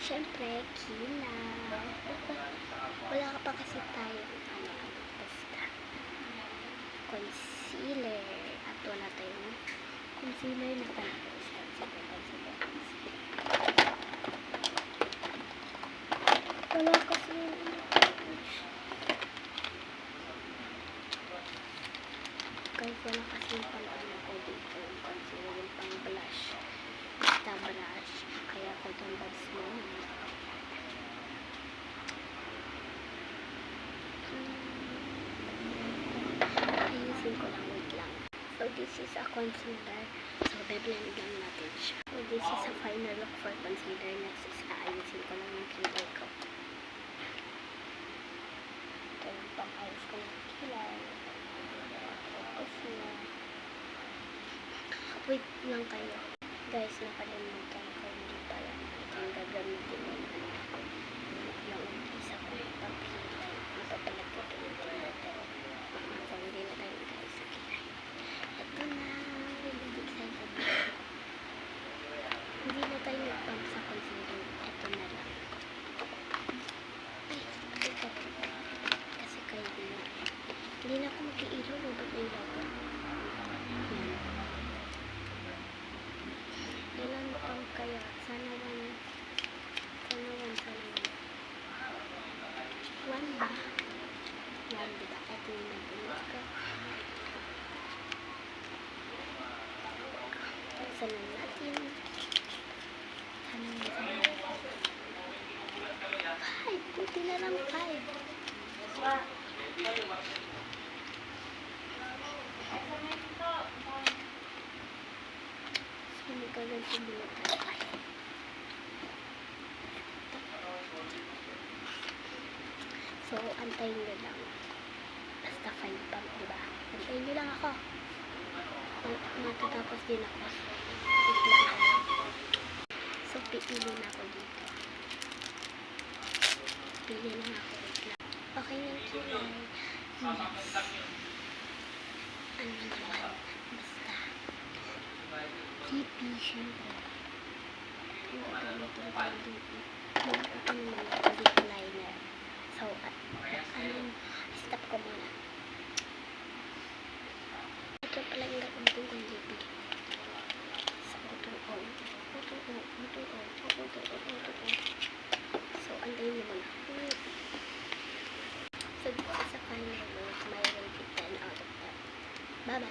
Siyempre, kilay. Wala ka pa kasi tayong basta concealer. At wala tayong concealer na panapos. Wala kasi guys, wala kasi yung pang-ano ko dito. Yung concealer, yung pang-blush. Basta brush. Kaya ko itong buds mo. Ayusin ko lang, wait lang. So, this is a concealer. So, be-blend lang natin siya. So, this is a final look for concealer. Next is ayusin ko lang yung kilay ko. Ito yung pang-ayos ko ng kilay. Wait lang kayo. Guys, nakalimutan ko. Hindi pala natin gagamitin yung isa ko pag-kilay. Ipapalag ko natin natin. So, hindi na tayo guys sa kilay. Ito na. Really excited. Hindi na tayo nag-pump sa concealer. Ito na lang. Ay, ito. Kasi kayo na. Hindi na ako mag-iilaw. Ba't na ilaw ko? Ilan pang kaya? Sana one. One ba? One, diba? Ito yung nabunod ko. Sana natin. Five. Puti na lang 5. So, magkaganto muna tayo. So, antayin nyo lang. Basta 5 pump, diba? Antayin nyo lang ako. Matatapos din ako. Wait lang. So, pili na ako dito. Pili na ako. Wait lang. Okay yung kilay. Yes. Ano naman? Basta. DP, syempre. Ang gagamitin ko yung DP. Ano naman, DP liner. So, stop ko muna. Ito pala yung gagamitin ko yung DP. Sa auto-on. So, antayin mo muna. So, sa final work, mayroon 10 out of 10. Bye-bye.